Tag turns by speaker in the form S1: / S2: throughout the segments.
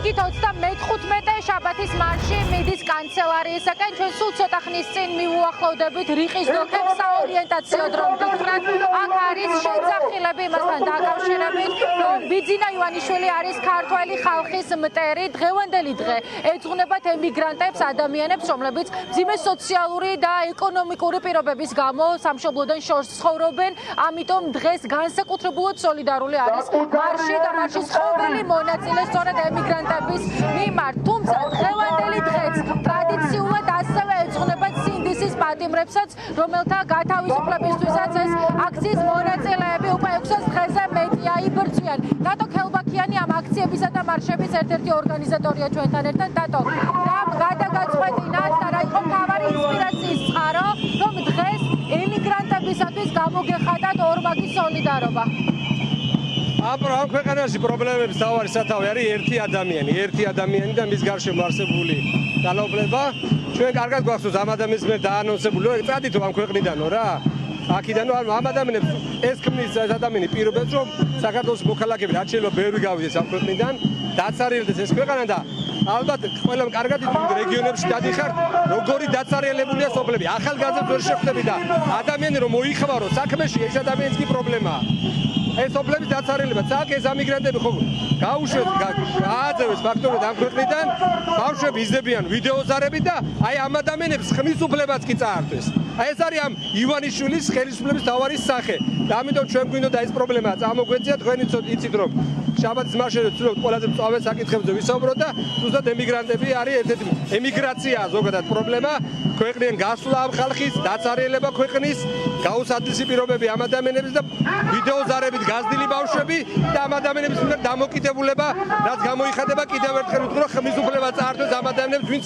S1: იქით 35 შაბათის მარში მიდის კანცელარიისაკენ. ჩვენ სულ ცოტა ხნის წინ მივუახლოვდებით რიყის დოქებს საორიენტაციო დრო ვფიქრობთ. აქ არის შეძახილები იმასთან დაკავშირებით, რომ ბიძინა ივანიშვილი არის ქართველი ხალხის მტერი. დღევანდელი დღე ეძღვნებათ ემიგრანტებს, ადამიანებს, რომლებიც მძიმე სოციალური და ეკონომიკური პირობების გამო სამშობლოდან შორს ცხოვრობენ. ამიტომ დღეს განსაკუთრებულად სოლიდარული არის მარში და მარშის ყოველი მონაწილე სწორედ ემიგრანტების მიმართ. თუმცა დღევანდელი დღეც ტრადიციულად ასევე ეძღვნებათ სინდისის პატიმრებსაც, რომელთა გათავისუფლებისთვისაც ეს აქციის მონაწილეები უკვე 600 დღეზე მეტია იბრძვიან. დატო ქელბაქიანი ამ აქციებისა და მარშების ერთ-ერთი ორგანიზატორია ჩვენთან ერთად. დატო, რა გადაგაწყვეტინათ და რა იყო მთავარი ინსპირაციის წყარო, რომ დღეს ემიგრანტებისათვის გამოგეხადათ ორმაგი სოლიდარობა?
S2: ამ ქვეყანაში პრობლემების თავარი სათავე არის ერთი ადამიანი და მის გარშემო არსებული ძალაუფლება. ჩვენ კარგად გვახსოვს ამ ადამიანის მიერ დაანონსებული, წადით ამ ქვეყნიდანო რა. აქედან ამ ადამიანებს ეს ქმნის ადამიანი პირობებს, რომ საქართველოს მოქალაქეები რაც შეიძლება ბევრი გავიდეს ამ ქვეყნიდან, დაცარიელდეს ეს ქვეყანა და ალბათ ყველამ კარგად იცით რეგიონებში დადიხართ, როგორი დაცარიელებულია სოფლები. ახალგაზრდებს ვერ შეხვდები და ადამიანი რომ მოიხმარო საქმეში, ეს ადამიანის კი პრობლემაა. ეს სოფლების დაცარიელება, წაკ ეს ამიგრანტები ხო გაუშვეს, გააძევეს ფაქტობრივად ამ ქვეყნიდან, ბავშვები იზრდებიან ვიდეოზარები და აი ამ ადამიანებს ხმის უფლებაც კი წაართვეს. აი ეს არის ამ ივანიშვილის ხელისუფლების თავარი სახე. და ამიტომ ჩვენ გვინდოდა ეს პრობლემა წამოგვეწია, თქვენ იცით რომ შაბათის მარშზე ვცდილობთ ყველაზე მწვავე საკითხებზე ვისაუბროთ და ზუსტად ემიგრანტები არის ერთ-ერთი ემიგრაცია ზოგადად პრობლემა, ქვეყნიდან გასვლა ამ ხალხის, დაცარიელება ქვეყნის, გაუსაძლისი პირობები ამ ადამიანების და ვიდეოზარებით გაზრდილი ბავშვები და ამ ადამიანების მიერ დამოკიდებულება, რაც გამოიხადება კიდევ ერთხელ ვთქვი, ხმის უფლება წაართვეს ამ ადამიანებს, ვინც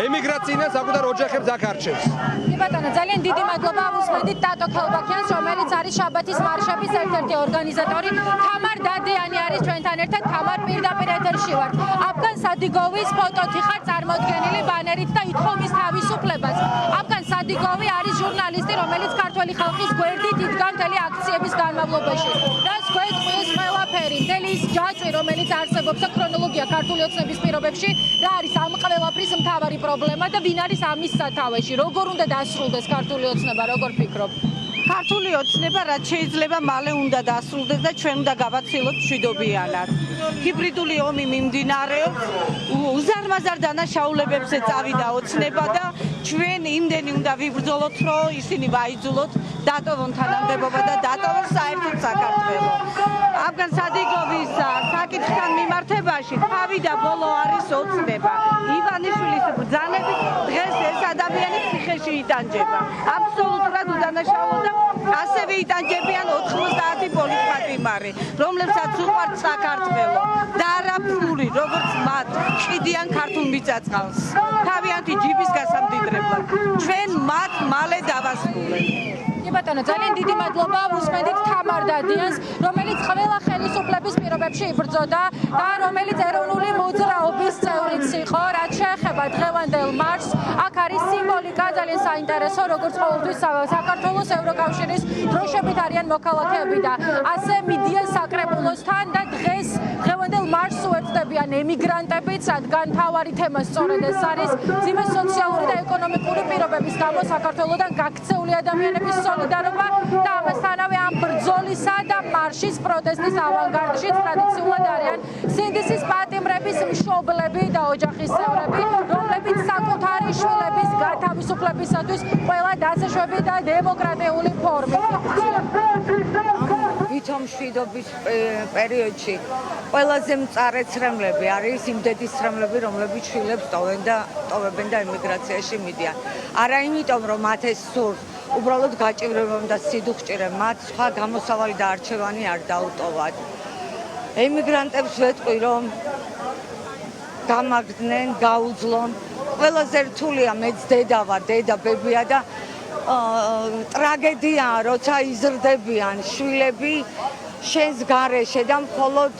S2: ემიგრაციიდან საკუთარ ოჯახებს აქ არჩევს.
S1: კი ბატონო, ძალიან დიდი მადლობა უსმენდით დატო ქელბაქიანს, რომელიც არის შაბათის მარშების ერთ-ერთი ორგანიზატორი. თამარ დადიანი არის ჩვენთან ერთად. თამარ, პირდაპირ ეთერში ვართ. აფგან სადიგოვის ფოტოთი ხარ წარმოდგენილი ბანერით და ითხოვ მის თავისუფლებას. აფგან სადიგოვი არის ჟურნალისტი, რომელიც ქართველი ხალხის გვერდით იდგა მთელი აქციების განმავლობაში. რაც გვეტყვის ყველაფერი, მთელი ის ჯაჭვი, რომელიც არსებობს და ქრონოლოგია ქართული ოცნების პირობებში, რა არის ამ ყველაფრის მთავარი პრობლემა და ვინ არის ამის სათავეში? როგორ უნდა დასრულდეს ქართული ოცნება, როგორ ფიქრობ?
S3: ქართული ოცნება რაც შეიძლება მალე უნდა დასრულდეს და ჩვენ უნდა გავაცილოთ მშვიდობიანად. ჰიბრიდული ომი მიმდინარეობს, უზარმაზარ დანაშაულებებზე წავიდა ოცნება და ჩვენ იმდენი უნდა ვიბრძოლოთ, რომ ისინი ვაიძულოთ დატოვონ თანამდებობა და დატოვონ საერთოდ საქართველო. აფგან სადიგოვის საკითხთან მიმართებაში თავი და ბოლო არის ოცნება. ივანიშვილის ბრძანებით დღეს ეს ადამიანი ციხეში იტანჯება. აბსოლუტურად უდანაშაულო და ასევე იტანჯებიან 90 პოლიტპატიმარი, რომლებსაც უყვართ საქართველო და არაფერი, როგორც მათ ყიდიან ქართულ მიწა-წყალს. თავიანთი ჯიბის გასამდიდრებლად. ჩვენ მათ მალე დავასრულებთ.
S1: კი ბატონო, ძალიან დიდი მადლობა უსმენდით თამარ დადიანს, რომელიც ყველა ხელისუფლების პირობებში იბრძოდა და რომელიც ეროვნული მოძრაობის წევრიც იყო. რაც შეეხება დღევანდელ მარშს, აქ არის სიმბოლიკა ძალიან საინტერესო, როგორც ყოველთვის საქართველოს ევროკავშირის დროშებით არიან მოქალაქეები და ასე მიდიან საკრებულოსთან და დღევანდელ მარშს უერთდებიან ემიგრანტებიც, რადგან მთავარი თემა სწორედ ეს არის მძიმე სოციალური და ეკონომიკური პირობების გამო საქართველოდან გაქცეული ადამიანების სოლიდარობა და ამასთანავე ამ ბრძოლისა და მარშის პროტესტის ავანგარდში ტრადიციულად არიან სინდისის პატიმრების მშობლები და ოჯახის წევრები, რომლებიც საკუთარი შვილების გათავისუფლებისათვის ყველა დასაშვები და დემოკრატიული ფორმით
S4: ვითომ მშვიდობის პერიოდში ყველაზე მწარე ცრემლები არის იმდედის ცრემლები, რომლებიც შვილებს ტოვებენ და ემიგრაციაში მიდიან. არა იმიტომ, რომ მათ ეს სურს, უბრალოდ გაჭირვებამ და სიდუხჭირემ მათ სხვა გამოსავალი და არჩევანი არ დაუტოვათ. ემიგრანტებს ვეტყვი, რომ გამაგდნენ, გაუძლონ. ყველაზე რთულია მეც დედა ვარ, დედა ბებია და ტრაგედიაა, როცა იზრდებიან შვილები შენს გარეშე და მხოლოდ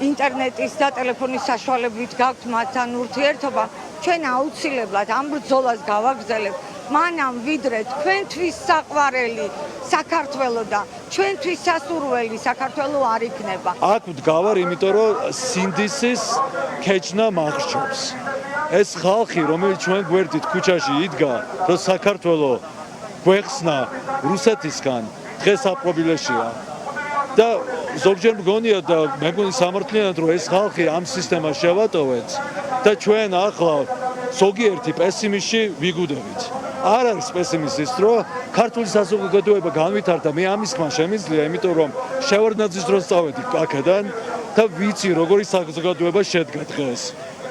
S4: ინტერნეტის და ტელეფონის საშუალებით გაქვთ მათთან ურთიერთობა. ჩვენ აუცილებლად ამ ბრძოლას გავაგრძელებთ, მანამ ვიდრე თქვენთვის საყვარელი საქართველო და ჩვენთვის სასურველი საქართველო არ იქნება.
S5: აქ ვდგავარ, იმიტომ რომ სინდისის ქეჩნა მახსოვს. ეს ხალხი, რომელიც ჩვენ გვერდით ქუჩაში იდგა, რომ საქართველო გვეხსნა რუსეთისგან, დღეს აპრობილეშია. და ზოგჯერ მგონია და მე მგონი სამართლიანად რომ ეს ხალხი ამ სისტემას შევატოვეთ და ჩვენ ახლა ზოგიერთი პესიმისტში ვიგუდებით. არ არის პესიმისტის რომ ქართული საზოგადოება განვითარდა, მე ამის ხმა შემიძლია, იმიტომ რომ შევარდნაძის დროს წავედი აქედან და ვიცი როგორი საზოგადოება შედგა დღეს.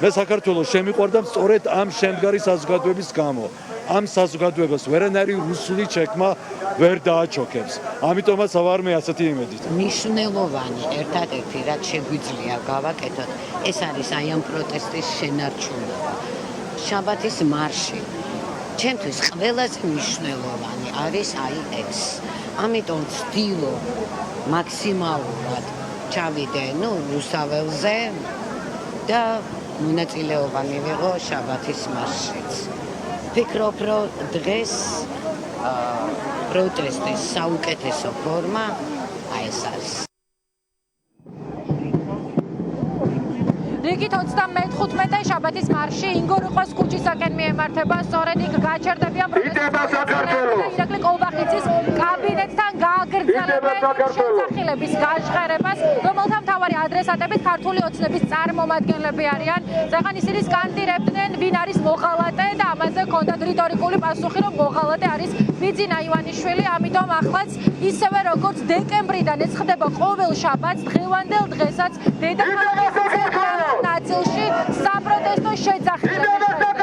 S5: მე საქართველოს შემიყვარდა სწორედ ამ შემდგარი საზოგადოების გამო. ამ საზოგადოებას ვერანაირი რუსული ჩექმა ვერ დააჩოქებს. ამიტომაც ვარ მე ასეთი იმედით.
S6: მნიშვნელოვანი ერთადერთი რაც შეგვიძლია გავაკეთოთ, ეს არის აი ამ პროტესტის შენარჩუნება. შაბათის მარში ჩემთვის ყველაზე მნიშვნელოვანი არის აი ეს. ამიტომ ვცდილობ მაქსიმალურად ჩავიდე, რუსაველზე და მონაწილეობა მივიღო შაბათის მარშიც. ვფიქრობ, რომ დღეს პროტესტის საუკეთესო ფორმა აი ეს არის.
S1: რიგით 35-ე შაბათის მარში ინგორუხოს ქუჩისაკენ მიემართება. სწორედ იქ გაჩერდებიან ირაკლი კოლბახიძის კაბინეტთან გააგრძელებენ შესახილების გაჟღერებას, რომელთა მთავარი ადრესატები ქართული ოცნების წარმომადგენლები არიან. ზაღან ისინი სკანდირებდნენ, ვინ არის მოღალატე და ამაზე ჰქონდათ რიტორიკული პასუხი, რომ მოღალატე არის ბიძინა ივანიშვილი. ამიტომ ახლაც ისევე როგორც დეკემბრიდან ეს ხდება ყოველ შაბათს, დღევანდელ დღესაც დედაქალაქის ნაწილში საპროტესტო შეძახილება